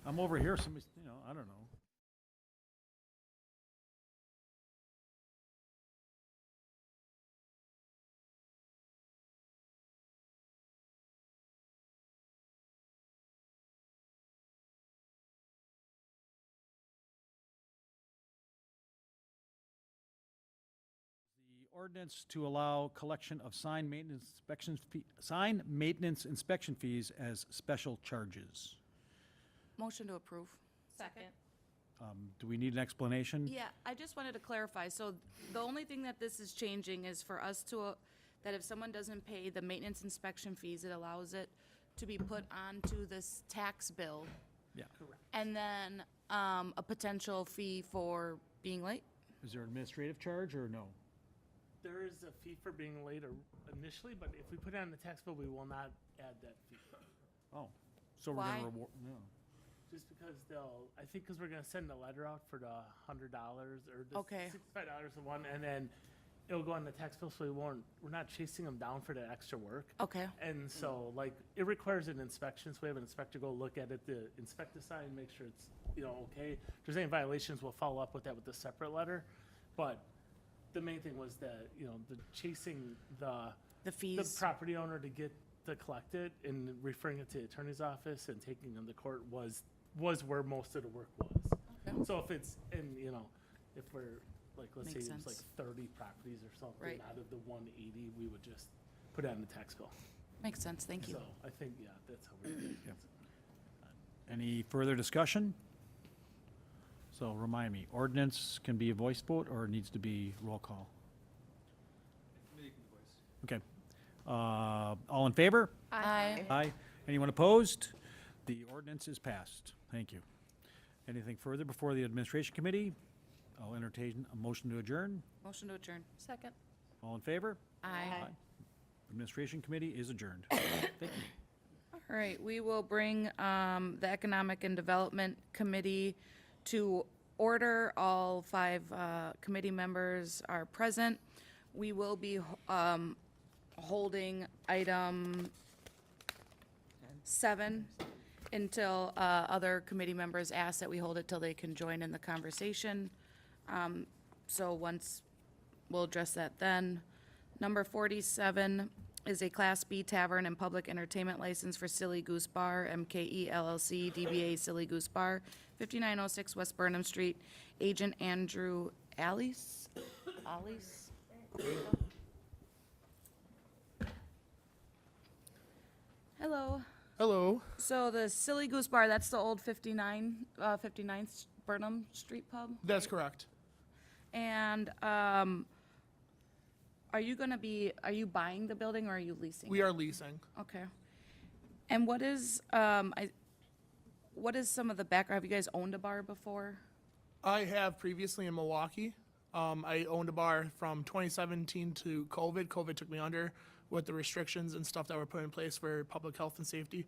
I'm over here, somebody's, I don't know. The ordinance to allow collection of sign maintenance inspection fees as special charges. Motion to approve. Second. Do we need an explanation? Yeah, I just wanted to clarify. So the only thing that this is changing is for us to, that if someone doesn't pay the maintenance inspection fees, it allows it to be put onto this tax bill. Yeah. And then a potential fee for being late? Is there an administrative charge or no? There is a fee for being late initially, but if we put it on the tax bill, we will not add that fee. Oh, so we're Why? gonna reward, no. Just because I think because we're gonna send a letter out for the $100 or the Okay. $65 a one, and then it'll go on the tax bill, so we're not chasing them down for the extra work. Okay, And so, like, it requires an inspection, so we have an inspector go look at it, to inspect the sign, make sure it's, okay. If there's any violations, we'll follow up with that with a separate letter. But the main thing was that, the chasing the the fees. property owner to get to collect it and referring it to the attorney's office and taking them to court was where most of the work was. Okay. So if it's, and, if we're, like, let's say Makes it was like sense. 30 properties or something, Right. out of the 180, we would just put it on the tax bill. Makes sense, thank you. So I think, yeah, that's how we. Any further discussion? So remind me, ordinance can be a voice vote or it needs to be roll call? Okay. All in favor? Aye. Aye. Anyone opposed? The ordinance is passed. Thank you. Anything further before the administration committee? I'll entertain a motion to adjourn. Motion to adjourn. Second. All in favor? Aye. Administration committee is adjourned. Thank you. All right, we will bring the Economic and Development Committee to order. All five committee members are present. We will be holding item 7 until other committee members ask that we hold it till they can join in the conversation. So once, we'll address that then. Number 47 is a Class B Tavern and Public Entertainment License for Silly Goose Bar, MKE LLC, DBA Silly Goose Bar, 5906 West Burnham Street. Agent Andrew Alice? Alice? Hello. Hello. So the Silly Goose Bar, that's the old 59th Burnham Street pub? That's correct. And are you buying the building or are you leasing? We are leasing. Okay. And what is some of the background? Have you guys owned a bar before? I have previously in Milwaukee. I owned a bar from 2017 to COVID. COVID took me under with the restrictions and stuff that were put in place for public health and safety.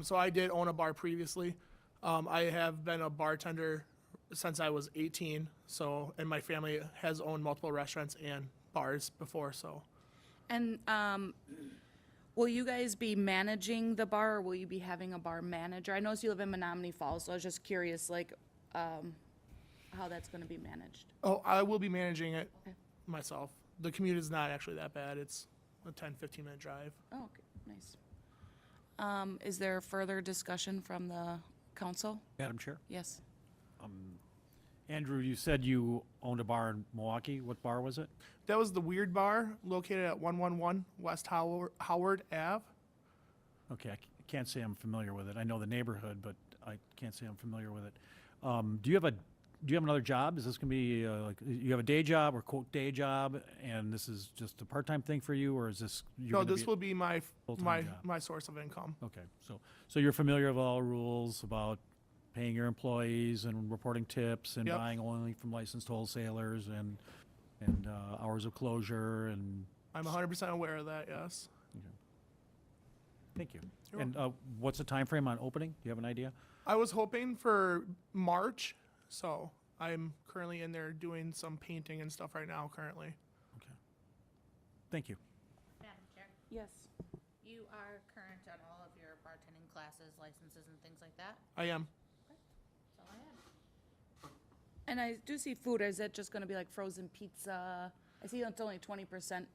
So I did own a bar previously. I have been a bartender since I was 18. So, and my family has owned multiple restaurants and bars before. So, And will you guys be managing the bar or will you be having a bar manager? I noticed you live in Menominee Falls, so I was just curious, like, how that's going to be managed. oh, I will be managing it Okay. myself. The commute is not actually that bad. It's a 10-15 minute drive. Oh, okay, nice. Is there further discussion from the council? Madam Chair? Yes. Andrew, you said you owned a bar in Milwaukee. What bar was it? That was the Weird Bar located at 111 West Howard Ave. Okay, I can't say I'm familiar with it. I know the neighborhood, but I can't say I'm familiar with it. Do you have another job? Is this gonna be like you have a day job or quote day job, and this is just a part-time thing for you, or is this? No, this will be my full-time job. my source of income. Okay, so you're familiar with all rules about paying your employees and reporting tips and Yep. buying only from licensed wholesalers and hours of closure and. I'm 100% aware of that. Yes. Thank you. You're And what's the time frame on opening? Do you have an idea? I was hoping for March, so I'm currently in there doing some painting and stuff right now. Currently. Okay. Thank you. Madam Chair, Yes. you are current on all of your bartending classes licenses and things like that. I am. That's all I had. And I do see food, is it just gonna be like frozen pizza? I see it's only 20%.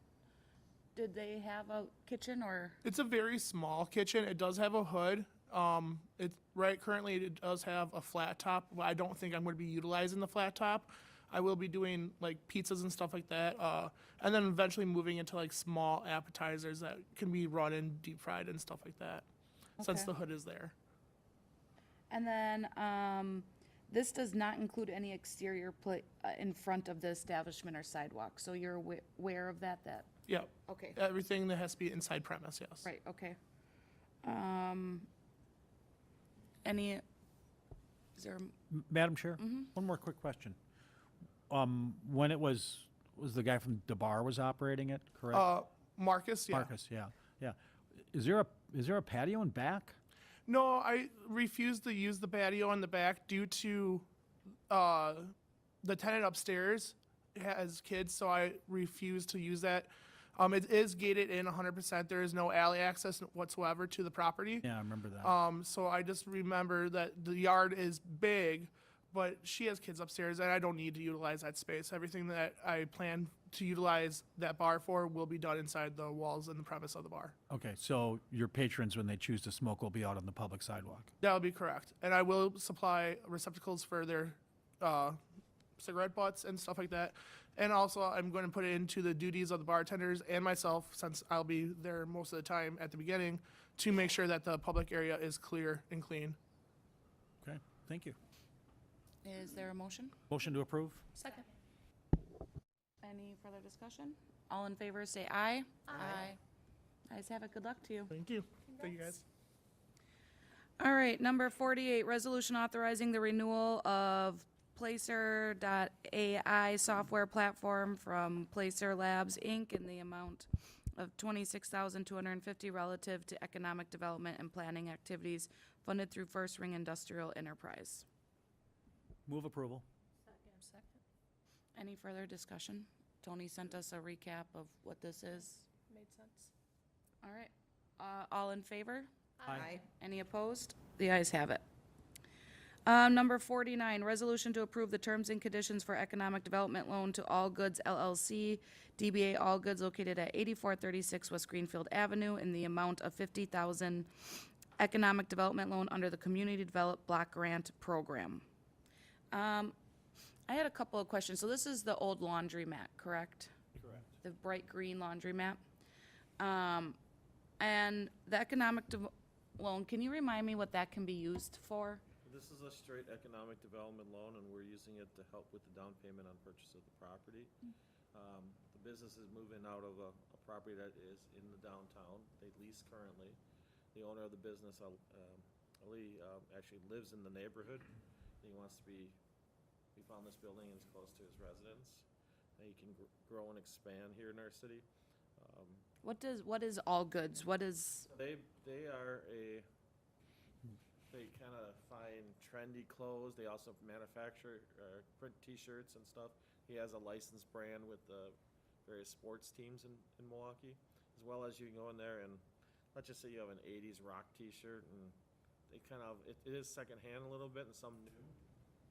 Did they have a kitchen or? It's a very small kitchen. It does have a hood. Currently it does have a flat top. But I don't think I'm going to be utilizing the flat top. I will be doing like pizzas and stuff like that. And then eventually moving into like small appetizers that can be run in deep fried and stuff like that. Since Okay. the hood is there. And then, this does not include any exterior in front of the establishment or sidewalk, so you're aware of that, Yep. okay, Everything that has to be inside premise, yes. right, okay. Is there, Madam Chair, one more quick question. When it was the guy from DeBar was operating it, correct? Marcus, yeah. Marcus, yeah, yeah. Is there a patio in back? No, I refused to use the patio in the back due to the tenant upstairs has kids, so I refuse to use that. It is gated in 100%. There is no alley access whatsoever to the property. Yeah, I remember that. So I just remember that the yard is big, but she has kids upstairs, and I don't need to utilize that space. Everything that I plan to utilize that bar for will be done inside the walls and the premise of the bar. Okay, so your patrons, when they choose to smoke, will be out on the public sidewalk? That would be correct. And I will supply receptacles for their cigarette butts and stuff like that. And also, I'm going to put it into the duties of the bartenders and myself, since I'll be there most of the time at the beginning, to make sure that the public area is clear and clean. Okay, thank you. is there a motion? Motion to approve? Second. Any further discussion? All in favor, say aye. Aye. Ayes have it, good luck to you. Thank you. Thank you, guys. All right, number 48, resolution authorizing the renewal of Placer.ai software platform from Placer Labs, Inc. in the amount of $26,250 relative to economic development and planning activities funded through First Ring Industrial Enterprise. Move approval. Any further discussion? Tony sent us a recap of what this is. Made sense. All right, all in favor? Aye. Any opposed? The ayes have it. Number 49, resolution to approve the terms and conditions for economic development loan to All Goods LLC, DBA All Goods located at 8436 West Greenfield Avenue in the amount of $50,000 economic development loan under the Community Develop Block Grant Program. I had a couple of questions. So this is the old laundromat, correct? Correct. The bright green laundromat. And the economic loan, can you remind me what that can be used for? This is a straight economic development loan, and we're using it to help with the down payment on purchase of the property. The business is moving out of a property that is in the downtown. They lease currently. The owner of the business, Ali, actually lives in the neighborhood. He wants to we found this building and it's close to his residence. And he can grow and expand here in our city. What is All Goods? What is, They kind of find trendy clothes. They also manufacture print T-shirts and stuff. He has a licensed brand with various sports teams in Milwaukee, as well as you can go in there and let's just say you have an 80s rock T-shirt, and they kind of it is secondhand a little bit and some new,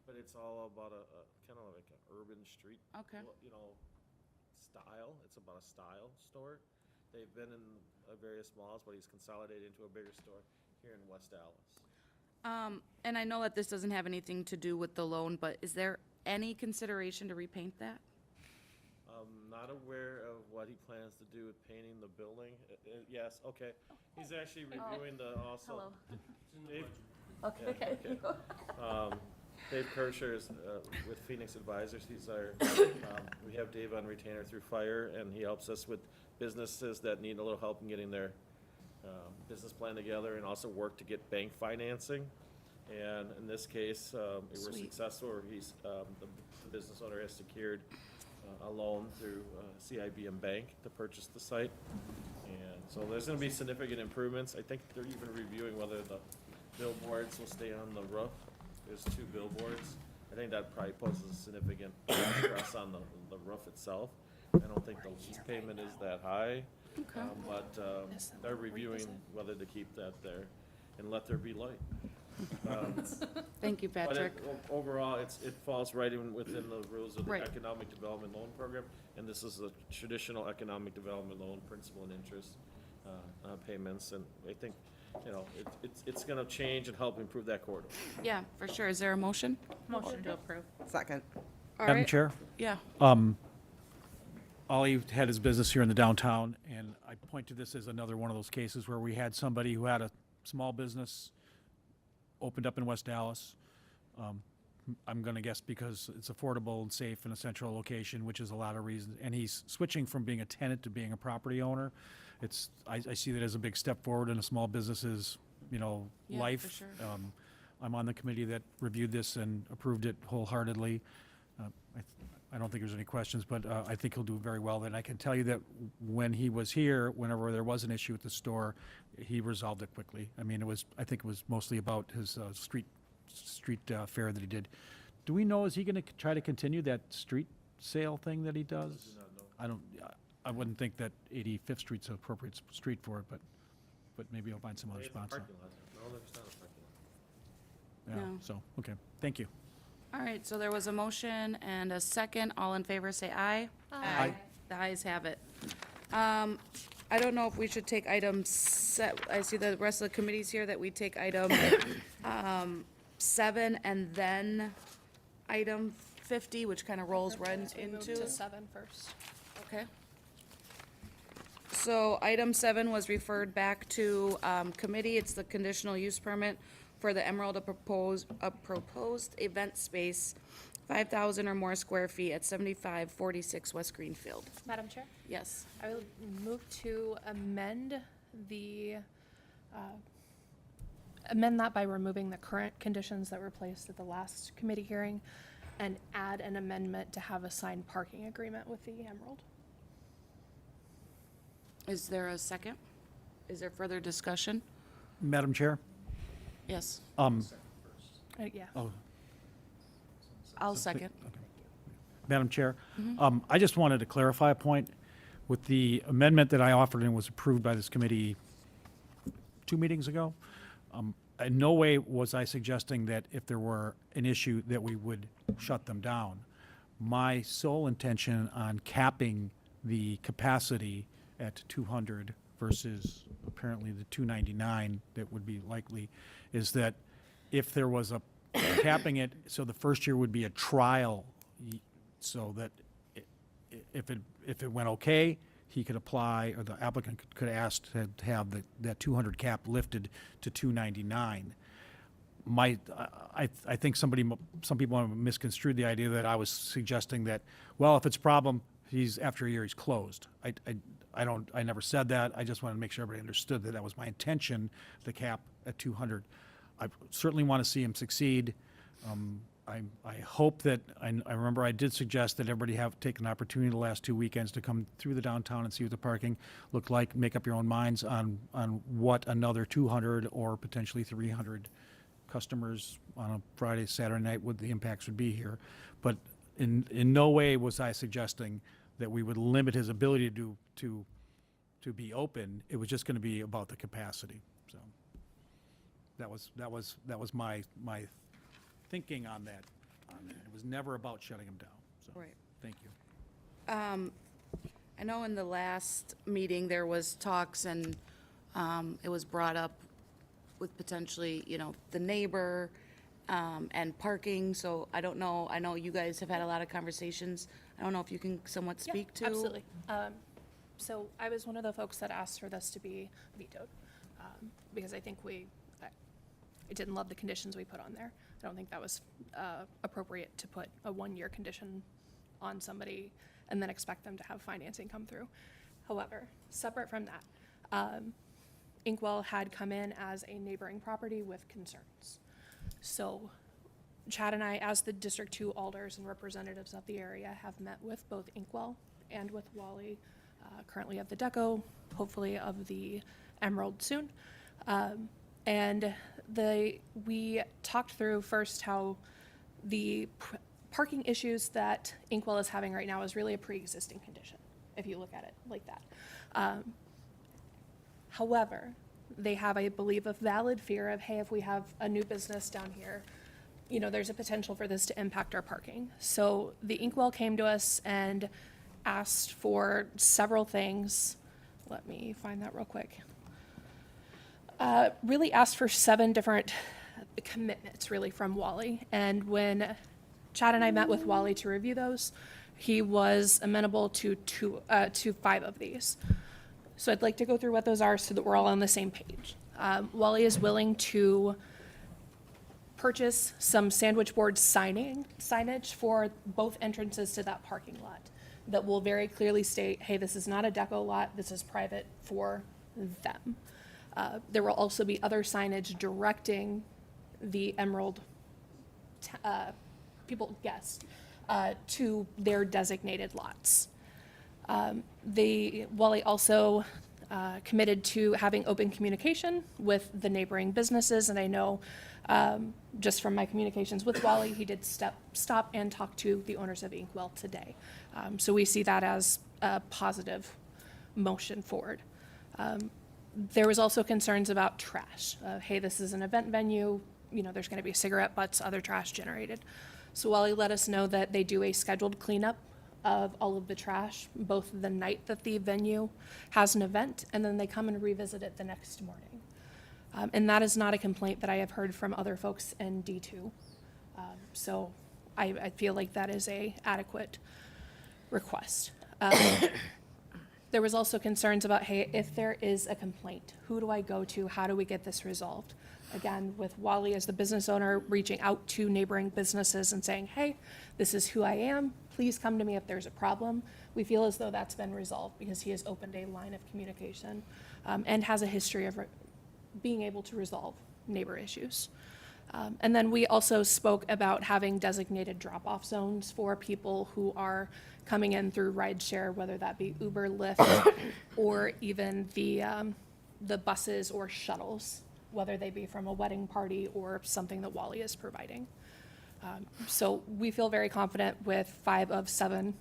but it's all about a kind of like an urban street, okay. style. It's about a style store. They've been in various malls, but he's consolidated into a bigger store here in West Dallas. And I know that this doesn't have anything to do with the loan, but is there any consideration to repaint that? Not aware of what he plans to do with painting the building. Yes, okay. He's actually reviewing the also. Dave, Okay. Dave Kircher is with Phoenix Advisors. He's our, we have Dave on retainer through fire, and he helps us with businesses that need a little help in getting their business plan together, and also work to get bank financing. And in this case, we were Sweet. successful. The business owner has secured a loan through CIBM Bank to purchase the site. And so there's going to be significant improvements. I think they're even reviewing whether the billboards will stay on the roof. There's 2 billboards. I think that probably poses a significant stress on the roof itself. I don't think the lease payment is that high, but they're reviewing whether to keep that there. and let there be light. Thank you, But Patrick. overall, it falls right in within the rules of the Right. Economic Development Loan Program, and this is a traditional economic development loan, principal and interest payments, and I think, you know, it's gonna change and help improve that corridor. Yeah, for sure. Is there a motion? Motion to approve. Second. All Madam right. Chair? Yeah. Ollie had his business here in the downtown, and I point to this as another one of those cases where we had somebody who had a small business, opened up in West Dallas. I'm gonna guess because it's affordable and safe in a central location, which is a lot of reasons, and he's switching from being a tenant to being a property owner. I see that as a big step forward in a small business's, Yeah, for life. sure. I'm on the committee that reviewed this and approved it wholeheartedly. I don't think there's any questions, but I think he'll do very well. And I can tell you that when he was here, whenever there was an issue at the store, he resolved it quickly. I mean, I think it was mostly about his street fair that he did. Do we know, is he going to try to continue that street sale thing that he does? I wouldn't think that 85th Street's an appropriate street for it, but maybe I'll find some other It's a sponsor. parking lot. No, there's not a parking lot. Yeah, No. so, okay, thank you. All right, so there was a motion and a second. All in favor, say aye. Aye. The ayes have it. I don't know if we should take item I see the rest of the committees here, that we take item 7 and then item 50, which kind of rolls right into. To 7 first. Okay. So item 7 was referred back to committee. It's the conditional use permit for the Emerald, a proposed event space, 5,000 or more square feet at 7546 West Greenfield. Madam Chair, Yes. I will move to amend that by removing the current conditions that were placed at the last committee hearing and add an amendment to have a signed parking agreement with the Emerald. Is there a second? Is there further discussion? Madam Chair? Yes, Yeah. Oh, I'll second. Madam Chair, I just wanted to clarify a point. With the amendment that I offered and was approved by this committee 2 meetings ago, in no way was I suggesting that if there were an issue that we would shut them down. My sole intention on capping the capacity at 200 versus apparently the 299 that would be likely is that if there was a capping it, so the first year would be a trial, so that if it went okay, he could apply, or the applicant could ask to have that 200 cap lifted to 299. I think some people misconstrued the idea that I was suggesting that, well, if it's a problem, after a year, he's closed. I never said that. I just wanted to make sure everybody understood that was my intention, the cap at 200. I certainly want to see him succeed. I hope that, I remember I did suggest that everybody take an opportunity the last 2 weekends to come through the downtown and see what the parking looked like, make up your own minds on what another 200 or potentially 300 customers on a Friday, Saturday night, what the impacts would be here. But in no way was I suggesting that we would limit his ability to be open. It was just going to be about the capacity. So that was my thinking on that. It was never about shutting him down. So, Right. thank you. I know in the last meeting, there was talks and it was brought up with potentially, the neighbor and parking, so I don't know, I know you guys have had a lot of conversations. I don't know if you can somewhat Yeah, speak to. absolutely. So I was one of the folks that asked for this to be vetoed, because I think I didn't love the conditions we put on there. I don't think that was appropriate to put a 1-year condition on somebody and then expect them to have financing come through. However, separate from that, Inkwell had come in as a neighboring property with concerns. So Chad and I, as the District 2 alders and representatives of the area, have met with both Inkwell and with Wally, currently of the Deco, hopefully of the Emerald soon. And we talked through first how the parking issues that Inkwell is having right now is really a pre-existing condition, if you look at it like that. However, they have, I believe, a valid fear of, hey, if we have a new business down here, you know, there's a potential for this to impact our parking. So the Inkwell came to us and asked for several things. Let me find that real quick. Really asked for 7 different commitments, really, from Wally. And when Chad and I met with Wally to review those, he was amenable to 5 of these. So I'd like to go through what those are so that we're all on the same page. Wally is willing to purchase some sandwich board signage for both entrances to that parking lot that will very clearly state, hey, this is not a deco lot, this is private for them. There will also be other signage directing the Emerald guests to their designated lots. Wally also committed to having open communication with the neighboring businesses, and I know just from my communications with Wally, he did stop and talk to the owners of Inkwell today. So we see that as a positive motion forward. There was also concerns about trash. Hey, this is an event venue, you know, there's gonna be cigarette butts, other trash generated. So Wally let us know that they do a scheduled cleanup of all of the trash, both the night that the venue has an event, and then they come and revisit it the next morning. And that is not a complaint that I have heard from other folks in D2. So I feel like that is a adequate request. There was also concerns about, hey, if there is a complaint, who do I go to? How do we get this resolved? Again, with Wally as the business owner reaching out to neighboring businesses and saying, hey, this is who I am, please come to me if there's a problem. We feel as though that's been resolved because he has opened a line of communication and has a history of being able to resolve neighbor issues. And then we also spoke about having designated drop-off zones for people who are coming in through rideshare, whether that be Uber, Lyft, or even the buses or shuttles, whether they be from a wedding party or something that Wally is providing. So we feel very confident with 5 of 7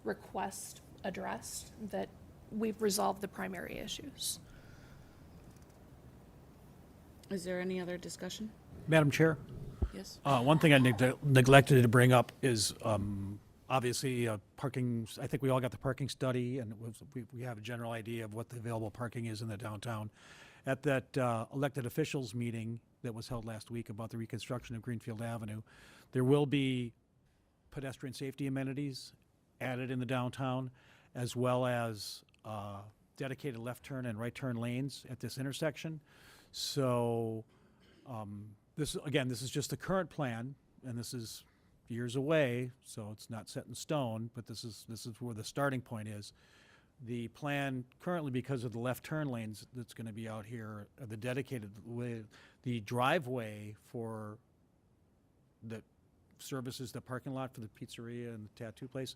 requests addressed that we've resolved the primary issues. Is there any other discussion? Madam Chair? Yes. One thing I neglected to bring up is obviously parking. I think we all got the parking study, and we have a general idea of what the available parking is in the downtown. At that elected officials meeting that was held last week about the reconstruction of Greenfield Avenue, there will be pedestrian safety amenities added in the downtown, as well as dedicated left turn and right turn lanes at this intersection. So this is just the current plan, and this is years away, so it's not set in stone, but this is where the starting point is. The plan currently, because of the left turn lanes that's going to be out here, the dedicated way, the driveway for the services, the parking lot for the pizzeria and the tattoo place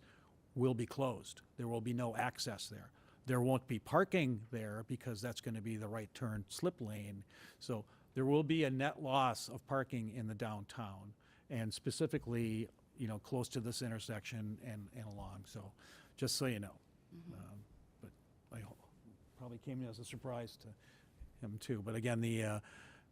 will be closed. There will be no access there. There won't be parking there because that's going to be the right turn slip lane. So there will be a net loss of parking in the downtown, and specifically, you know, close to this intersection and along. So just so you know. But I probably came as a surprise to him too. But again,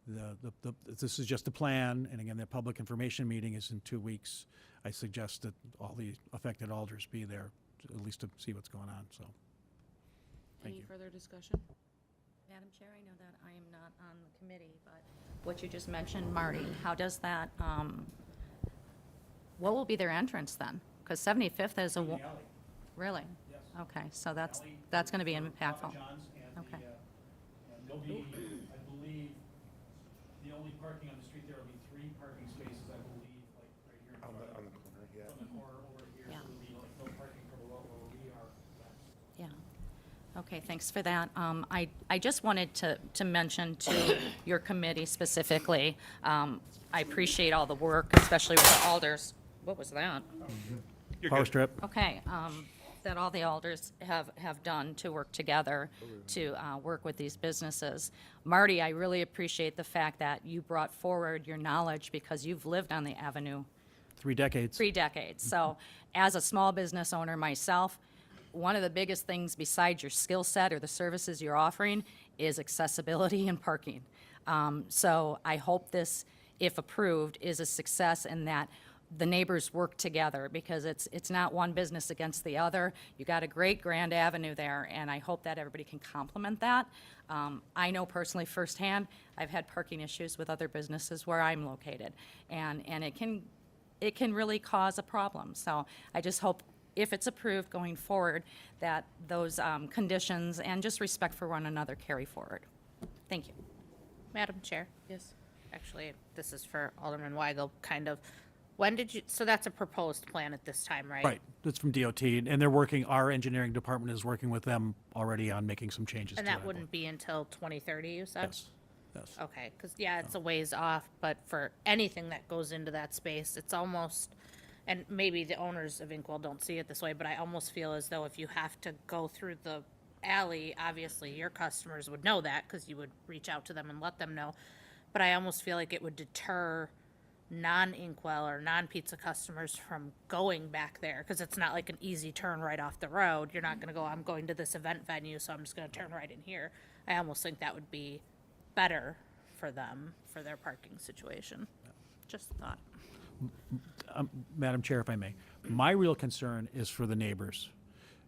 this is just a plan, and again, the public information meeting is in 2 weeks. I suggest that all the affected alders be there, at least to see what's going on, so. Thank Any you. further discussion? Madam Chair, I know that I am not on the committee, but what you just mentioned, Marty, how does that, what will be their entrance then? Because 75th is a, really? Yes. Okay, so that's going to be impactful. Okay. And there'll be, I believe, the only parking on the street there will be 3 parking spaces, I believe, like right here. On the corner, yeah. From the corner over here, so Yeah. there'll be like no parking for the road where we are. Yeah. Okay, thanks for that. I just wanted to mention to your committee specifically, I appreciate all the work, especially with the alders. What was that? Power strip. Okay, that all the alders have done to work together to work with these businesses. Marty, I really appreciate the fact that you brought forward your knowledge because you've lived on the avenue 3 decades. 3 decades. So as a small business owner myself, one of the biggest things besides your skill set or the services you're offering is accessibility and parking. So I hope this, if approved, is a success in that the neighbors work together, because it's not one business against the other. You got a great Grand Avenue there, and I hope that everybody can complement that. I know personally firsthand, I've had parking issues with other businesses where I'm located, and it can really cause a problem. So I just hope, if it's approved going forward, that those conditions and just respect for one another carry forward. Thank you. Madam Chair, Yes. actually, this is for Alderman Weigel, kind of. When did you, so that's a proposed plan at this time, right? Right, that's from DOT, and they're working, our engineering department is working with them already on making some changes to And it. that wouldn't be until 2030, you said? Yes, yes. Okay, because, yeah, it's a ways off, but for anything that goes into that space, it's almost, and maybe the owners of Inkwell don't see it this way, but I almost feel as though if you have to go through the alley, obviously your customers would know that, because you would reach out to them and let them know. But I almost feel like it would deter non-Inkwell or non-pizza customers from going back there, because it's not like an easy turn right off the road. You're not gonna go, I'm going to this event venue, so I'm just gonna turn right in here. I almost think that would be better for them, for their parking situation. Just a thought. Madam Chair, if I may, my real concern is for the neighbors,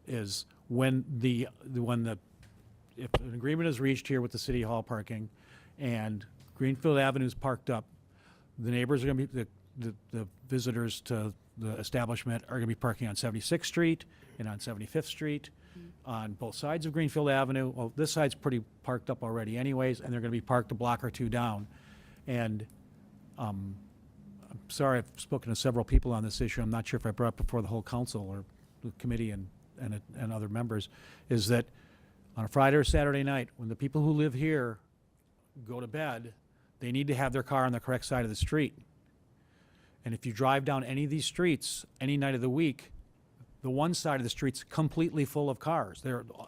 is when if an agreement is reached here with the City Hall parking, and Greenfield Avenue's parked up, the neighbors are gonna be, the visitors to the establishment are gonna be parking on 76th Street and on 75th Street, on both sides of Greenfield Avenue. Well, this side's pretty parked up already anyways, and they're gonna be parked a block or two down. And, I'm sorry, I've spoken to several people on this issue. I'm not sure if I brought it before the whole council or the committee and other members, is that on a Friday or Saturday night, when the people who live here go to bed, they need to have their car on the correct side of the street. And if you drive down any of these streets any night of the week, the one side of the street's completely full of cars.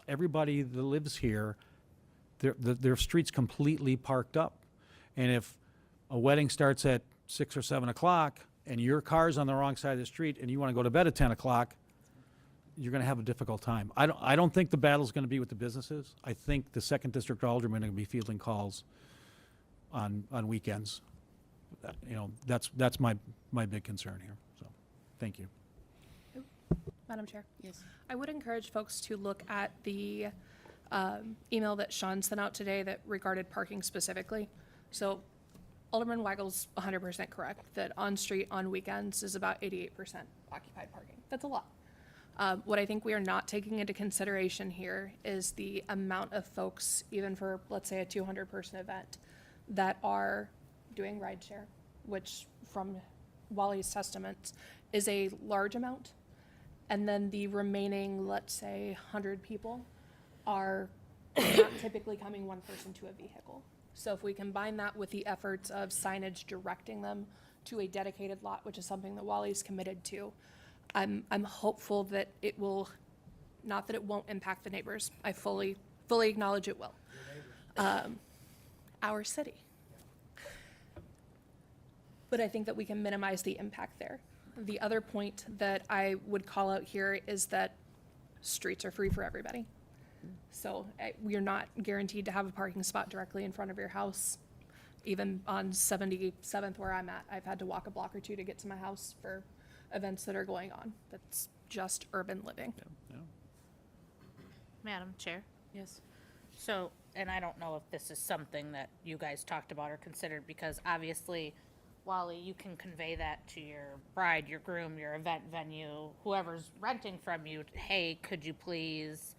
Everybody that lives here, their street's completely parked up. And if a wedding starts at 6 or 7 o'clock and your car's on the wrong side of the street and you want to go to bed at 10 o'clock, you're going to have a difficult time. I don't think the battle's going to be with the businesses. I think the second district aldermen are going to be fielding calls on weekends. That's my big concern here. So, thank you. Madam Chair? Yes. I would encourage folks to look at the email that Sean sent out today that regarded parking specifically. So Alderman Weigel's 100% correct, that on-street, on weekends is about 88% occupied parking. That's a lot. What I think we are not taking into consideration here is the amount of folks, even for, let's say, a 200-person event, that are doing rideshare, which from Wally's testaments is a large amount. And then the remaining, let's say, 100 people are not typically coming one person to a vehicle. So if we combine that with the efforts of signage directing them to a dedicated lot, which is something that Wally's committed to, I'm hopeful that it will, not that it won't impact the neighbors. I fully acknowledge it will. Our city. But I think that we can minimize the impact there. The other point that I would call out here is that streets are free for everybody. So we are not guaranteed to have a parking spot directly in front of your house. Even on 77th where I'm at, I've had to walk a block or two to get to my house for events that are going on. That's just urban living. Madam Chair? Yes. So, and I don't know if this is something that you guys talked about or considered, because obviously, Wally, you can convey that to your bride, your groom, your event venue, whoever's renting from you. Hey, could you please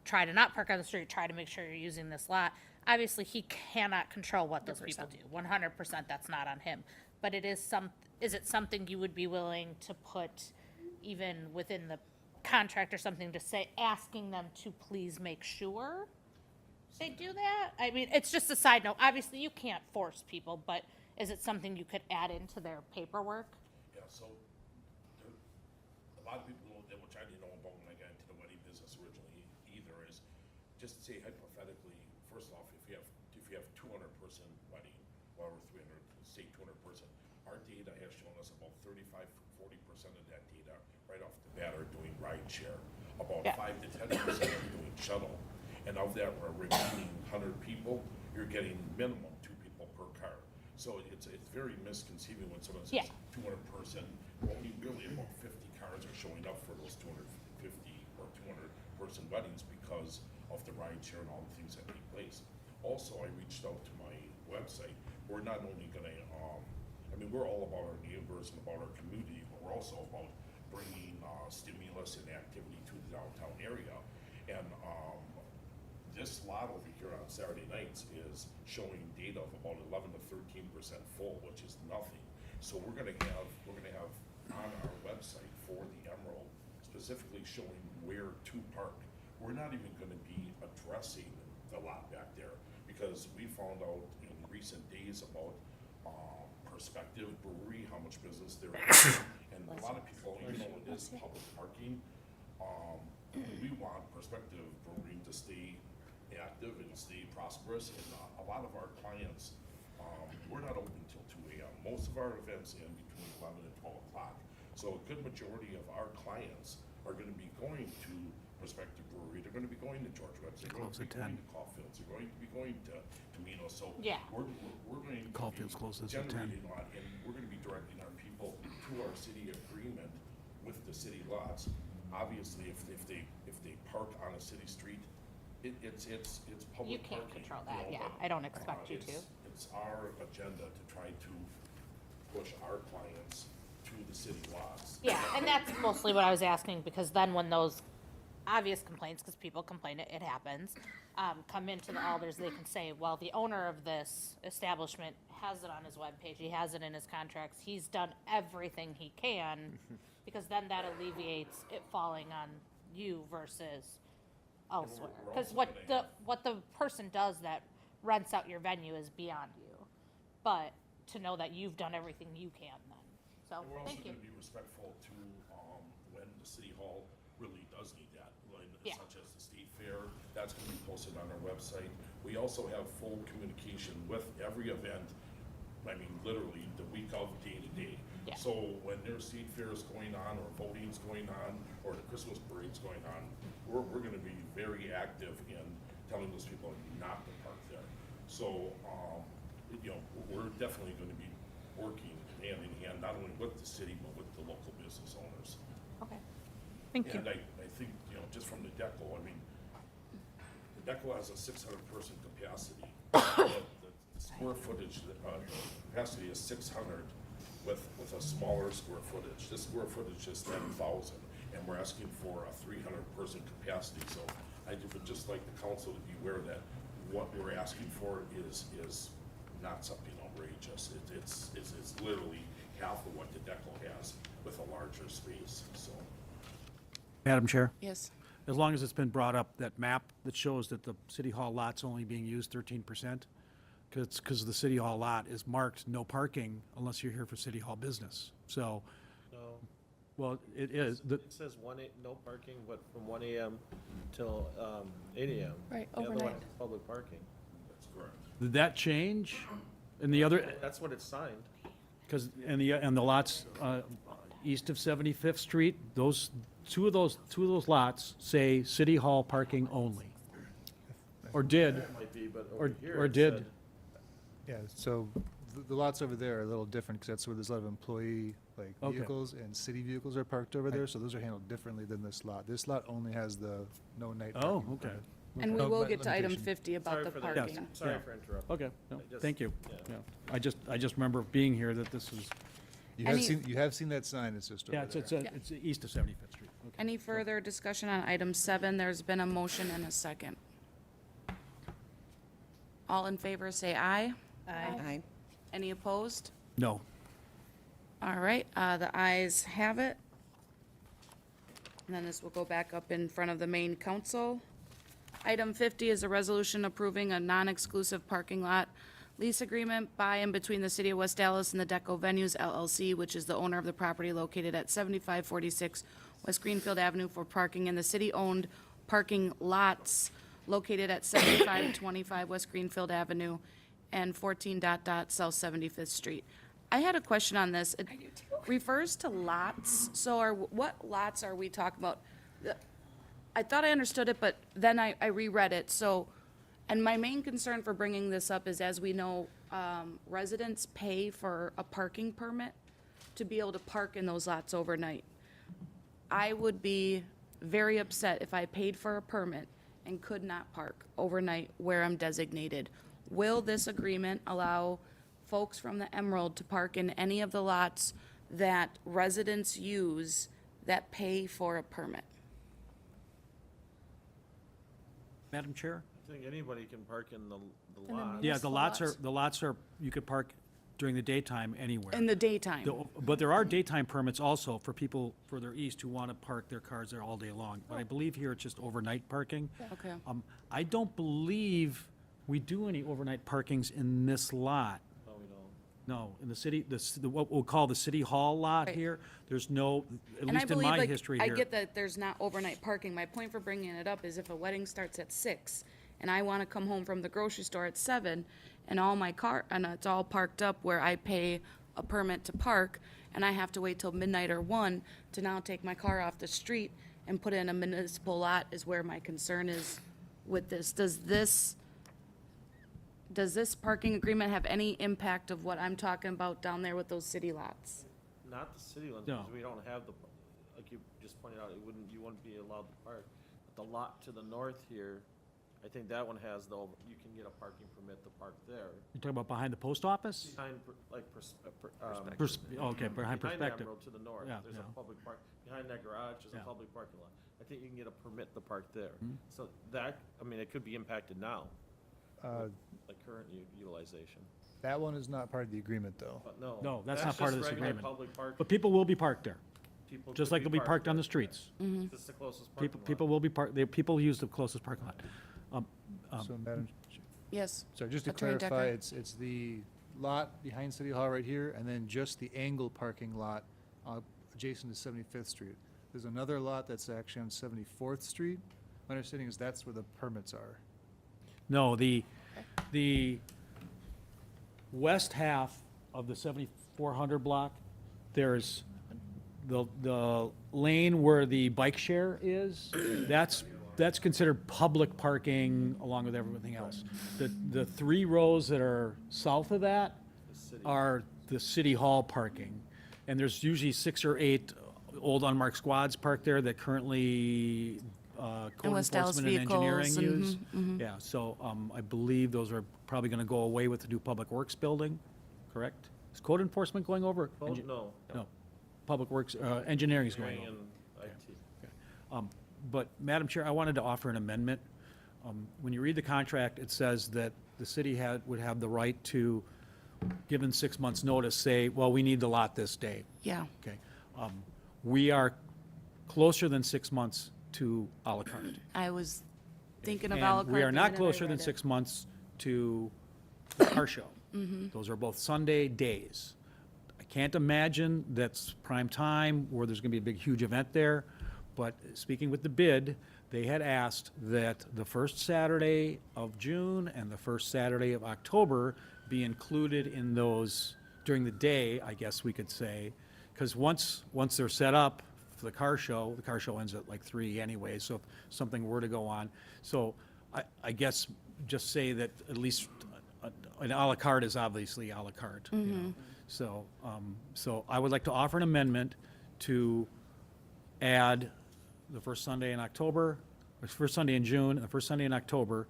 try to not park on the street, try to make sure you're using this lot. Obviously, he cannot control what those people do. 100%, that's not on him. But it is it something you would be willing to put even within the contract or something to say, asking them to please make sure they do that? I mean, it's just a side note. Obviously, you can't force people, but is it something you could add into their paperwork? Yeah, so a lot of people which I didn't know about when I got into the wedding business originally either, is just say hypothetically, first off, if you have 200-person wedding, or 300, say 200-person, our data has shown us about 35-40% of that data right off the bat are doing ride share. about Yeah. 5 to 10% are doing shuttle. And of that remaining 100 people, you're getting minimum 2 people per car. So it's very misconceiving when someone says Yeah. 200 person, only really about 50 cars are showing up for those 250 or 200 person weddings because of the ride share and all the things that take place. Also, I reached out to my website. We're not only gonna, I mean, we're all about our neighbors and about our community, but we're also about bringing stimulus and activity to the downtown area. And this lot over here on Saturday nights is showing data of about 11 to 13% full, which is nothing. So we're gonna have on our website for the Emerald specifically showing where to park. We're not even gonna be addressing the lot back there because we found out in recent days about Perspective Brewery, how much business there is. And a lot of people, even though it is public parking, we want Perspective Brewery to stay active and stay prosperous. And a lot of our clients, we're not open till 2 a.m. Most of our events end between 11 and 12 o'clock. So a good majority of our clients are gonna be going to Perspective Brewery, they're gonna be going to George Webster, they're going to Close be at 10. going to Caulfield's, they're going to be going to Camino, so. Yeah. We're going to Caulfield's be closes at 10. generating a lot, and we're gonna be directing our people to our city agreement with the city lots. Obviously, if they park on a city street, it's public You can't parking, control you that, know, yeah. but, I don't expect you to. It's our agenda to try to push our clients to the city lots. Yeah, and that's mostly what I was asking, because then when those obvious complaints, because people complain, it happens, come into the alders, they can say, well, the owner of this establishment has it on his webpage, he has it in his contracts, he's done everything he can, because then that alleviates it falling on you versus elsewhere. we're Because also gonna what the person does that rents out your venue is beyond you. But to know that you've done everything you can then. So, And we're also thank you. gonna be respectful to, when the city hall really does need that, when, Yeah. such as the state fair, that's gonna be posted on our website. We also have full communication with every event, I mean, literally the week of, day to day. Yeah. So when there's state fairs going on, or voting's going on, or the Christmas parade's going on, we're gonna be very active in telling those people not to park there. So, you know, we're definitely gonna be working hand in hand, not only with the city, but with the local business owners. Okay. Thank you. And I think, you know, just from the DECO, I mean, the DECO has a 600-person capacity. The square footage, capacity is 600 with a smaller square footage. This square footage is 10,000, and we're asking for a 300-person capacity. So I would just like the council to be aware that what we're asking for is not something outrageous. It's literally half of what the DECO has with a larger space, so. Madam Chair, Yes. as long as it's been brought up, that map that shows that the city hall lot's only being used 13%, because the city hall lot is marked no parking unless you're here for city hall business. So, No, well, it is, it says no parking, but from 1 AM till 8 AM. Right, The other one overnight. is public parking. That's correct. did that change? And the other, That's what it's signed. because, and the lots east of 75th Street, two of those lots say city hall parking only. Or did, It might be, but or over here or it did. said- Yeah, so the lots over there are a little different because that's where there's a lot of employee, like, Okay. vehicles and city vehicles are parked over there, so those are handled differently than this lot. This lot only has the no night Oh, parking. okay. And we No, will but get to item limitation. 50 about Sorry the for the- parking. Yes. Sorry Yeah. for interrupting. Okay, no, I just- thank you. yeah. Yeah. I just remember being here that this is, You have seen that sign, it's just over yeah, there. it's east of 75th Street. Okay. Any further discussion on item 7? There's been a motion and a second. All in favor, say aye. Aye. Any opposed? No. All right, the ayes have it. And then this will go back up in front of the main council. Item 50 is a resolution approving a non-exclusive parking lot lease agreement by and between the City of West Dallas and the Deco Venues LLC, which is the owner of the property located at 7546 West Greenfield Avenue for parking in the city-owned parking lots located at 7525 West Greenfield Avenue and 14 South 75th Street. I had a question on this. It refers to lots, so what lots are we talking about? I thought I understood it, but then I reread it, so, and my main concern for bringing this up is, as we know, residents pay for a parking permit to be able to park in those lots overnight. I would be very upset if I paid for a permit and could not park overnight where I'm designated. Will this agreement allow folks from the Emerald to park in any of the lots that residents use that pay for a permit? Madam Chair? I think anybody can park in the the lot. Yeah, the Municipal lots are, you could park during the daytime anywhere. In the daytime? But there are daytime permits also for people further east who want to park their cars there all day long. But I believe here it's just overnight parking. Okay. I don't believe we do any overnight parkings in this lot. No, we don't. No, in the city, what we'll call the city hall lot Right. here, there's no, at And I least in believe, my like, history I here. get that there's not overnight parking. My point for bringing it up is if a wedding starts at 6 and I want to come home from the grocery store at 7 and and it's all parked up where I pay a permit to park and I have to wait till midnight or 1 to now take my car off the street and put it in a municipal lot is where my concern is with this. Does this parking agreement have any impact of what I'm talking about down there with those city lots? Not the city ones, No. because we don't have like you just pointed out, you wouldn't be allowed to park. But the lot to the north here, I think that one has you can get a parking permit to park there. You're talking about behind the post office? Behind, Okay, behind behind the perspective. Emerald to the north, Yeah, there's yeah. a public park, behind that garage, there's Yeah. a public parking lot. I think you can get a permit to park there. Hmm? So that, I mean, it could be impacted now, Uh, like current utilization, That one is not part of the agreement, though. but no. No, that's not part of just this regular agreement. public parking. But people will be parked there, People just could like they'll be parked on the there. streets. It's the closest parking lot. People will be people use the closest parking lot. So, Madam, Yes. sorry, just to Attorney clarify, Decker. it's the lot behind City Hall right here, and then just the angle parking lot adjacent to 75th Street. There's another lot that's actually on 74th Street. My understanding is that's where the permits are. No, the west half of the 7400 block, there's the lane where the bike share is, that's considered public parking along with everything else. The 3 rows that are south of that are the city hall parking. And there's usually 6 or 8 old unmarked squads parked there that currently code West Dallas enforcement and engineering vehicles, use. Yeah, so I believe those are probably going to go away with the new Public Works building, correct? Is code enforcement going over? Code? No. No, Public Works, engineering is going Engineering over. and IT. But, Madam Chair, I wanted to offer an amendment. When you read the contract, it says that the city would have the right to, given 6 months' notice, say, well, we need the lot this day. Yeah. Okay. We are closer than 6 months to a la carte. I was thinking of And à la carte. we are the not minute I closer than read it. 6 months to the car show. Those are both Sunday days. I can't imagine that's prime time where there's going to be a big, huge event there. But speaking with the bid, they had asked that the first Saturday of June and the first Saturday of October be included in those during the day, I guess we could say. Because once they're set up for the car show ends at like 3 anyway, so if something were to go on. So I guess just say that at least an à la carte is obviously à la carte, you know? So I would like to offer an amendment to add the first Sunday in October, or first Sunday in June, and the first Sunday in October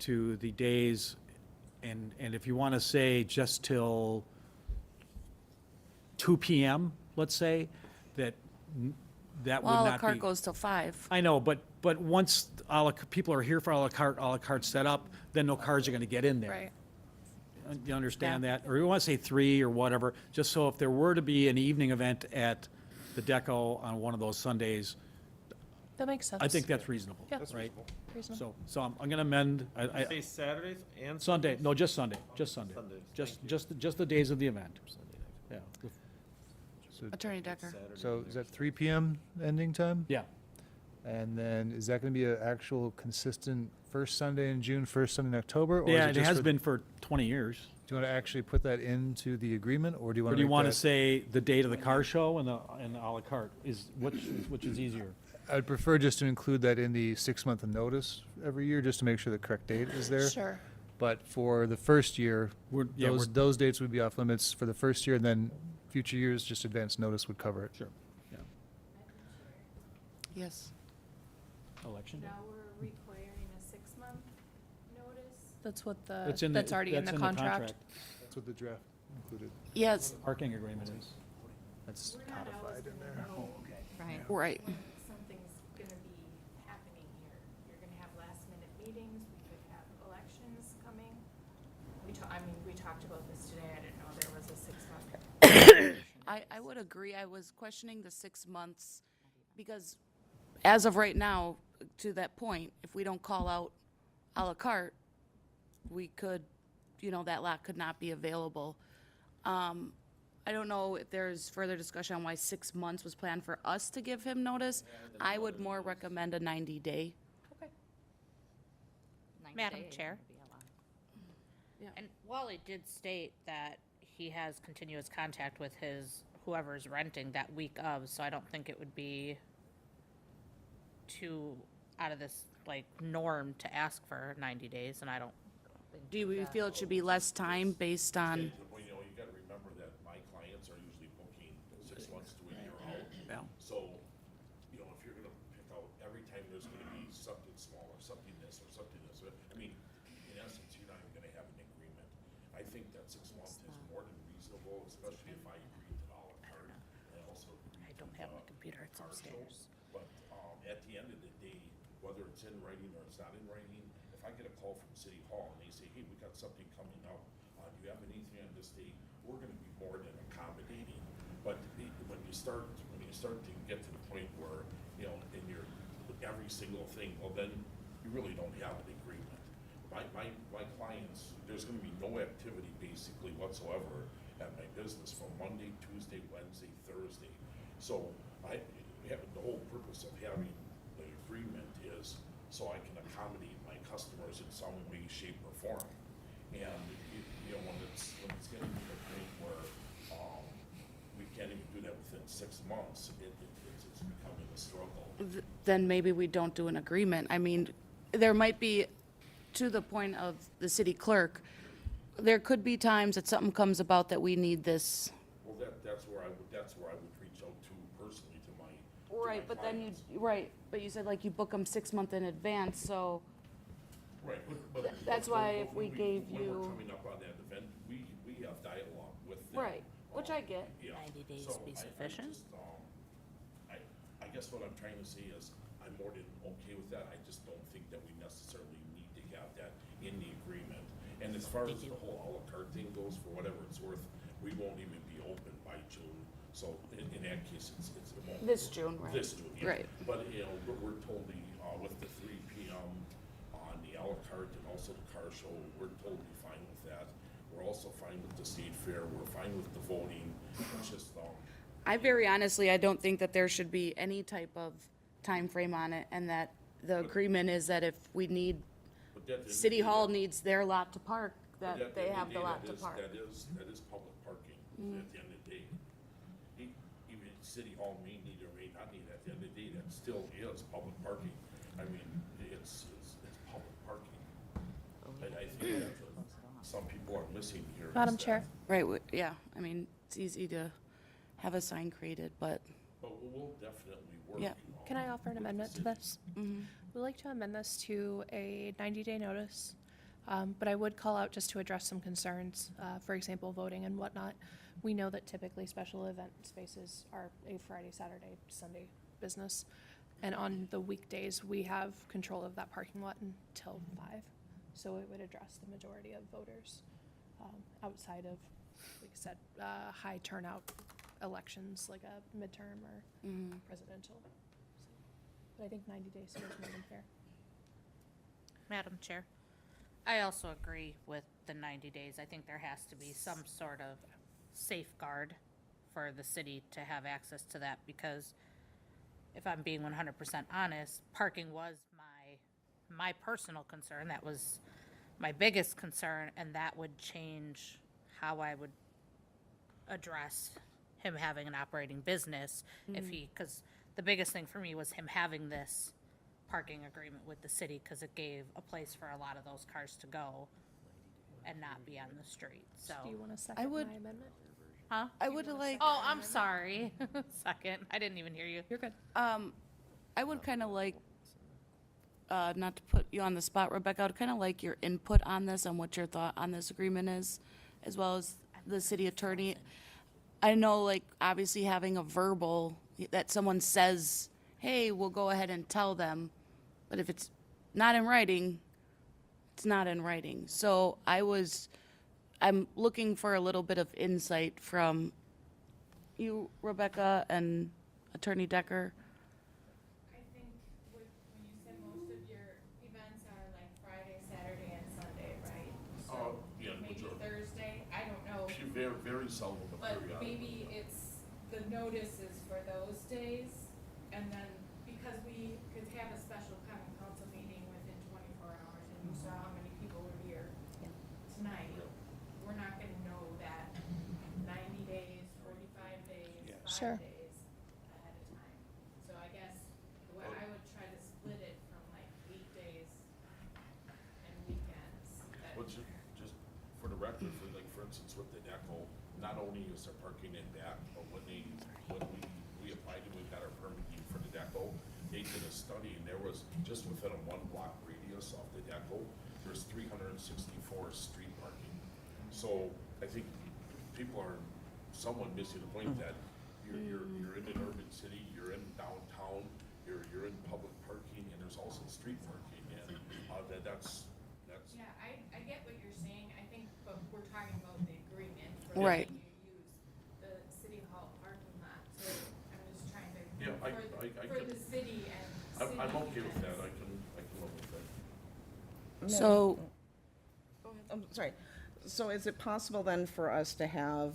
to the days, and if you want to say just till 2 PM, let's say, that would Well, à la not carte be. goes till 5. I know, but once people are here for à la carte set up, then no cars are going to get in there. Right. You understand Yeah. that? Or you want to say 3 or whatever, just so if there were to be an evening event at the Deco on one of those Sundays, That makes sense. I think that's reasonable, Yeah. right? Reasonable. So I'm going to amend, Say Saturdays and Sunday, Sundays? no, just Sunday, just Sunday. Sundays, Just, thank you. just the days of the event. Yeah, So, Attorney Decker. Saturday so in is there. that 3 PM ending time? yeah. And then is that going to be an actual consistent first Sunday in June, first Sunday in October? Or is Yeah, it just has for- been for 20 years. Do you want to actually put that into the agreement, or do you Or want do to you make want to that? say the date of the car show and the à la carte is, which is easier? I'd prefer just to include that in the 6-month notice every year, just to make sure the correct date is there. Sure. But for the first year, Yeah, those dates would be off limits for the first year, and then future years, just advance notice would cover it. Sure, yeah. Yes. Election day. Now we're requiring a 6-month notice? That's what That's in the- that's already in that's the contract. That's what the draft included. Yes, Parking agreement is. That's codified in there. Right. right. Something's gonna be happening here. You're gonna have last minute meetings, we could have elections coming. We talked about this today, I didn't know there was a 6-month. I would agree. I was questioning the 6 months because as of right now, to that point, if we don't call out à la carte, we could, that lot could not be available. I don't know if there's further discussion on why 6 months was planned for us to give him notice. I would more recommend a 90-day. Madam Chair. And Wally did state that he has continuous contact with whoever's renting that week of, so I don't think it would be too out of this, norm to ask for 90 days, and I don't think. Do we feel it should be less time based on, Well, you gotta remember that my clients are usually booking 6 months to a year out. Yeah. So, if you're gonna pick out every time there's gonna be something small or something this or something this, in essence, you're not even gonna have an agreement. I think that 6 months is more than reasonable, especially if I agree to all of carte. And I also agree I don't to, have my computer, it's partial. upstairs. But, at the end of the day, whether it's in writing or it's not in writing, if I get a call from City Hall and they say, hey, we got something coming up, do you have anything on this date? We're gonna be more than accommodating. But when you start to get to the point where, in your, every single thing, well, then you really don't have an agreement. My clients, there's gonna be no activity basically whatsoever at my business from Monday, Tuesday, Wednesday, Thursday. So the whole purpose of having the agreement is so I can accommodate my customers in some way, shape, or form. And, when it's getting to the point where, we can't even do that within 6 months, it's becoming a struggle. then maybe we don't do an agreement. I mean, there might be, to the point of the city clerk, there could be times that something comes about that we need this. Well, that's where I would reach out to personally to my. Right, but then but you said you book them 6 months in advance, so. Right, but. That's but why if when we gave When you- we're coming up on that event, we have dialogue with them. Right, which I get. Yeah. 90 days So be I sufficient? just, I guess what I'm trying to say is, I'm more than okay with that, I just don't think that we necessarily need to have that in the agreement. And as far as the whole à la carte thing goes, for whatever it's worth, we won't even be open by June, so in that case, it won't. This June, right. This June, yeah. Right. But, we're totally, with the 3 PM on the à la carte and also the car show, we're totally fine with that. We're also fine with the state fair, we're fine with the voting, it's just, I very honestly, I don't think that there should be any type of time frame on it, and that the agreement is that if we need, but that. City Hall needs their lot to park, But that they have the lot to that is- park. That is public parking at the end of the day. Even City Hall may need or may not need, at the end of the day, that still is public parking. I mean, it's public parking. And I think that's what some people are missing here. is Madam that- Chair, Right, yeah, I mean, it's easy to have a sign created, but, But we'll definitely work. Yeah. can I offer an with the amendment to city. this? We'd like to amend this to a 90-day notice, but I would call out just to address some concerns, for example, voting and whatnot. We know that typically special event spaces are a Friday, Saturday, Sunday business. And on the weekdays, we have control of that parking lot until 5. So it would address the majority of voters outside of, like I said, high turnout elections, like a midterm or presidential. But I think 90 days seems more than fair. Madam Chair, I also agree with the 90 days. I think there has to be some sort of safeguard for the city to have access to that, because if I'm being 100% honest, parking was my personal concern. That was my biggest concern, and that would change how I would address him having an operating business if because the biggest thing for me was him having this parking agreement with the city, because it gave a place for a lot of those cars to go and not be on the street, so. Do you want to second would- my amendment? Huh? I would like, Oh, I'm sorry. Second, I didn't even hear you. You're good. I would kind of like, not to put you on the spot, Rebecca, I would kind of like your input on this, on what your thought on this agreement is, as well as the city attorney. I know, like, obviously having a verbal, that someone says, hey, we'll go ahead and tell them, but if it's not in writing, it's not in writing. So I'm looking for a little bit of insight from you, Rebecca, and Attorney Decker. I think when you said most of your events are like Friday, Saturday, and Sunday, right? So yeah, maybe majority. Thursday, I don't know, Very, very seldom, but but periodic. maybe it's the notices for those days, and then, because we could have a special common council meeting within 24 hours, and you saw how many people were here tonight. We're not gonna know that 90 days, 45 days, 5 Sure. days ahead of time. So I guess the way I would try to split it from like weekdays and weekends. that- Well, just for the record, for instance, with the DECO, not only is there parking in back, but when we applied and we got our permit for the DECO, they did a study and there was, just within a 1 block radius of the DECO, there's 364 street parking. So I think people are somewhat missing the point that you're in an urban city, you're in downtown, you're in public parking, and there's also street parking, and that's. Yeah, I get what you're saying, I think, but we're talking about the agreement for Right. letting you use the city hall parking lot. So I'm just trying to, Yeah, I for get- the city and city. I'm okay with that, events. I can live with that. So, I'm sorry. So is it possible then for us to have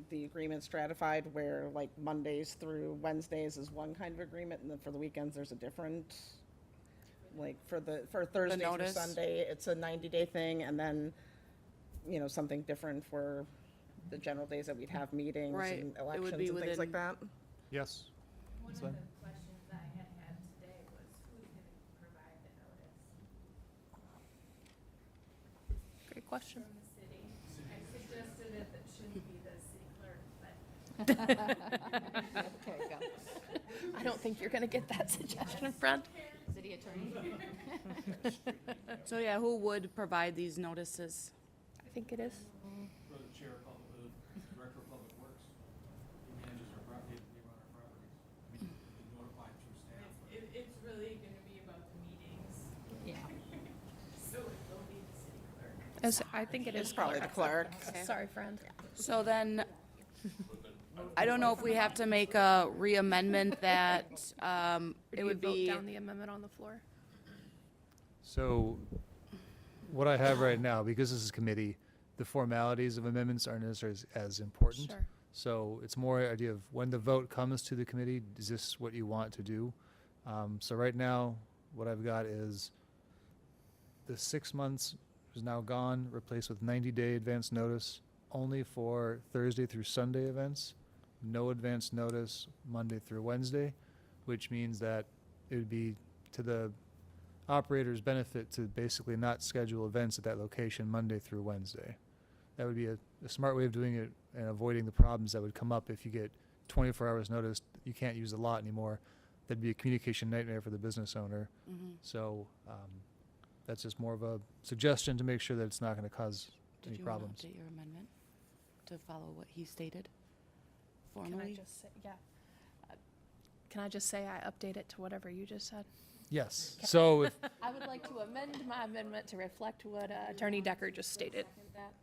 the agreement stratified where like Mondays through Wednesdays is one kind of agreement and then for the weekends there's a different? Like for Thursday through notice? Sunday, it's a 90-day thing and then, something different for the general days that we'd have meetings Right. and It would elections be and things like within- that? Yes. One of That's the fine. questions I had today was who's gonna provide the notice Great question. from the city? I suggested it that shouldn't be the city clerk, but Okay, go. I don't think you're going to get that suggestion, Fred. City attorney? so yeah, who would provide these notices? I think it is. For the chair of public, director of public works, he manages our property, they run our properties. I mean, they notify through staff. it's really gonna be about the meetings, Yeah. so it will be the city clerk. I think it is. It's probably the clerk. Sorry, friend. So then, I don't know if we have to make a re-amendment that, Or it do you would vote be, down the amendment on the floor? So what I have right now, because this is committee, the formalities of amendments aren't necessarily as important. Sure. So it's more an idea of when the vote comes to the committee, is this what you want to do? So right now, what I've got is the 6 months is now gone, replaced with 90-day advance notice only for Thursday through Sunday events. No advance notice Monday through Wednesday, which means that it would be to the operator's benefit to basically not schedule events at that location Monday through Wednesday. That would be a smart way of doing it and avoiding the problems that would come up if you get 24 hours notice, you can't use the lot anymore. That'd be a communication nightmare for the business owner. So that's just more of a suggestion to make sure that it's not going to cause did any you want problems. to update your amendment to follow what he stated Can I formally? just say, yeah. Can I just say I update it to whatever you just said? Yes. So if, I would like to amend my amendment to reflect what Attorney Decker just stated. Second that,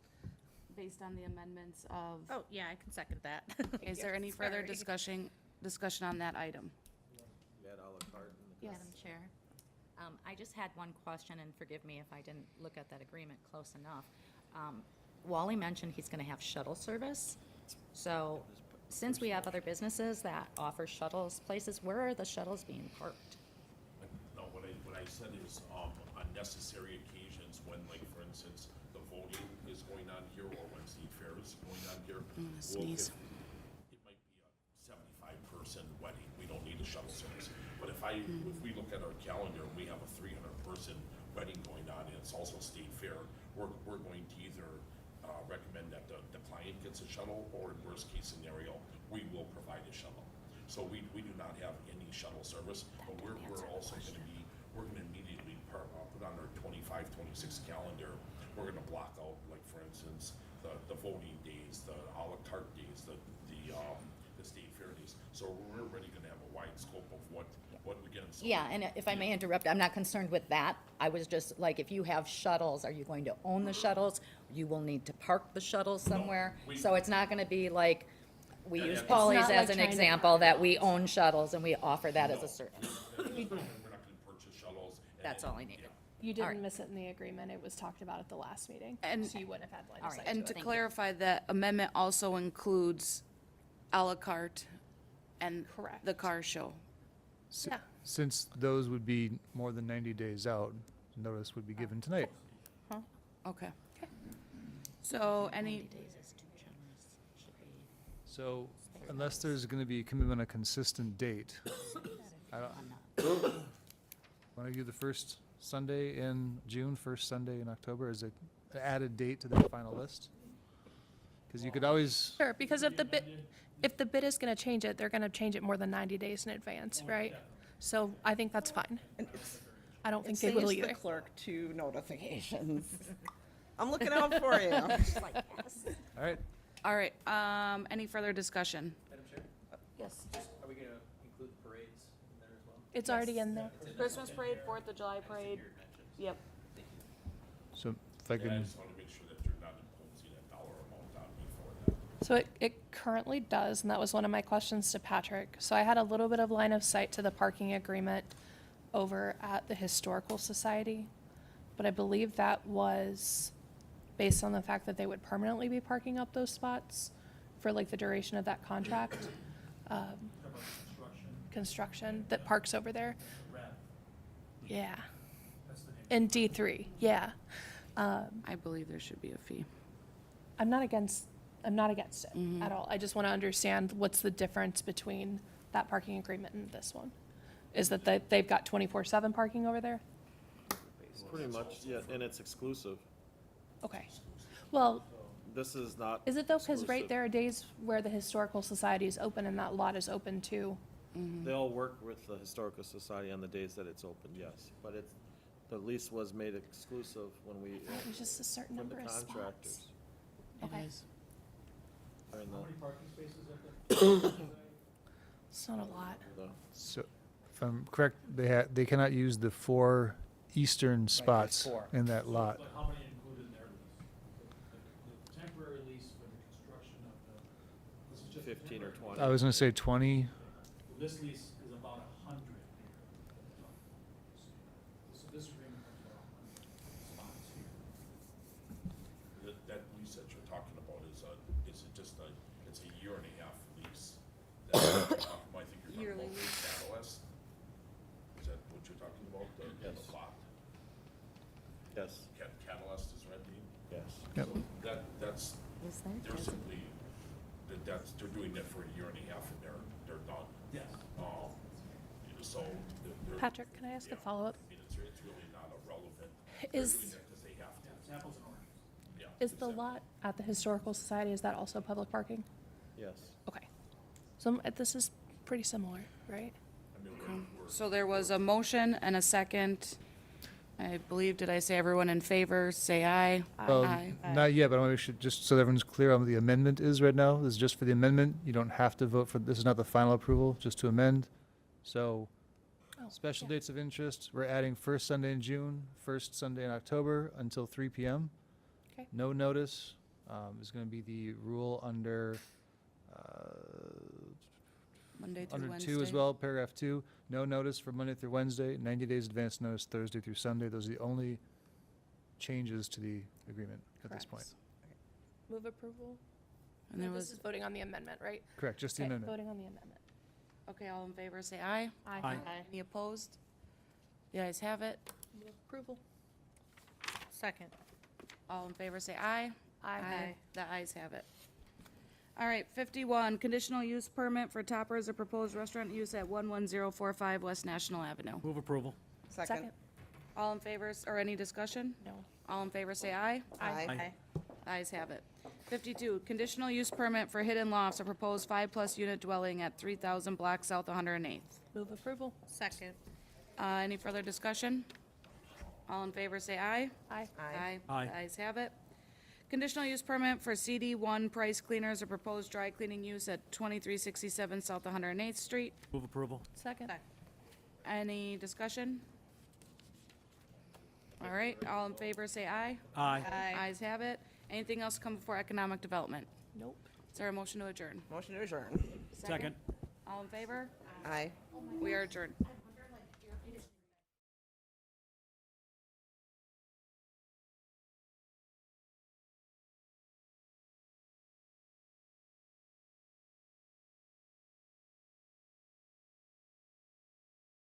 based on the amendments of, Oh, yeah, I can second that. is there any further Sorry. discussion on that item? Add à la carte in the Madam Chair, I just had one question, and forgive me if I didn't look at that agreement close enough. Wally mentioned he's gonna have shuttle service. So, since we have other businesses that offer shuttles places, where are the shuttles being parked? No, what I said is, on necessary occasions when, like, for instance, the voting is going on here, or when State Fair is going on here. sneeze. It might be a 75-person wedding, we don't need a shuttle if we look at our calendar and we have a 300-person wedding going on and it's also state fair, we're going to either recommend that the client gets a shuttle, or in worst case scenario, we will provide a shuttle. So we do not have any shuttle service, but we're also we're gonna immediately put on our 25, 26 calendar, we're gonna block out, like, for instance, the voting days, the à la carte days, the state fair days. So we're already gonna have a wide scope of what we get. So Yeah, and if I may interrupt, I'm not concerned with that. I was just, like, if you have shuttles, are you going to own the shuttles? You will need to park the shuttles somewhere. So it's not gonna be like, we use It's Polly's not as like an trying to- example, that we own shuttles and we offer that as a service. we're not gonna purchase shuttles. That's all I needed. You All right. didn't miss it in the agreement. It was talked about at the last meeting. And- So you wouldn't have had line All of right. sight And to to it. Thank you. clarify, that amendment also includes à la carte and Correct. the car show. Yeah. Since those would be more than 90 days out, notice would be given tonight. Okay. So any, So unless there's going to be a commitment on a consistent date, I don't, want to do the first Sunday in June, first Sunday in October as an added date to that final list? Because you could always, Sure, because if the bid is gonna change it, they're gonna change it more than 90 days in advance, right? So I think that's fine. And I don't think it they will saves the either. clerk 2 notifications. I'm looking out for you. all right, all right, any further discussion? Madam Chair, Yes. are we gonna include parades in there as well? It's already in there. Christmas parade, Fourth of July parade, yep. so if I And I can, just wanna make sure that you're not imposing a dollar amount on me for that. So it currently does, and that was one of my questions to Patrick. So I had a little bit of line of sight to the parking agreement over at the Historical Society, but I believe that was based on the fact that they would permanently be parking up those spots for like the duration of that contract. Construction that parks over there. Yeah. In D3, yeah. I believe there should be a fee. I'm not against it at all. I just want to understand what's the difference between that parking agreement and this one. Is that they've got 24/7 parking over there? Pretty much, yeah, and it's exclusive. Okay. Well, This is not. is it though? Because right exclusive. there are days where the Historical Society is open and that lot is open too. They'll work with the Historical Society on the days that it's open, yes, but it's, the lease was made exclusive when we, There's just a certain for the number of spots. contractors. Okay. During It's not a lot. so if I'm correct, they cannot use the 4 eastern spots four. in that lot. But how many included in their lease? The temporary lease for the construction of this is just. 15 or 20. I was going to say 20. This lease is about 100 here. So this agreement has about 100 spots here. That lease that you're talking about is it just it's a year and a half lease. I think you're talking Yearly about lease. Catalyst. Is that what you're talking about? The Yes. plot? Yes, Catalyst is renting? yes. Yep. So that's, they're simply, they're doing that for a year and a half and they're done. Yes. So they're. Patrick, can I ask a follow-up? I mean, it's really not a relevant. Is- They're doing that 'cause they have to. It's apples and oranges. Yeah. Is the lot at the Historical Society, is that also public parking? Yes. Okay. So this is pretty similar, right? I mean, we're So there was a motion and a second. I believe, did I say everyone in favor, say aye? Well, Aye. not yet, but I want to make sure, just so everyone's clear on what the amendment is right now. This is just for the amendment. You don't have to vote for, this is not the final approval, just to amend. So, Oh, special yeah. dates of interest, we're adding first Sunday in June, first Sunday in October until 3 PM. Okay. No notice is going to be the rule under, Monday through under Wednesday. 2 as well, paragraph 2. No notice for Monday through Wednesday, 90 days advance notice Thursday through Sunday. Those are the only changes to the agreement at this point. Correct. Move approval? And there No, this was, is voting on the amendment, right? Correct, just the Okay, amendment. voting on the amendment. okay, all in favor, say aye. Aye. Any opposed? The ayes have it. Move approval. Second. All in favor, say aye. Aye. The ayes have it. All right, 51, conditional use permit for Toppers, a proposed restaurant use at 11045 West National Avenue. Move approval. Second. All in favor, or any discussion? No. All in favor, say aye. Aye. Ayes have it. 52, conditional use permit for Hidden Lofts, a proposed 5+ unit dwelling at 3000 Block South 108th. Move approval. Second. Any further discussion? All in favor, say aye. Aye. Aye. Aye. Ayes have it. Conditional use permit for CD1 Price Cleaners, a proposed dry cleaning use at 2367 South 108th Street. Move approval. Second. Any discussion? All right, all in favor, say aye. Aye. Ayes have it. Anything else come before economic development? Nope. Is there a motion to adjourn? Motion to adjourn. Second. All in favor? Aye. We are adjourned.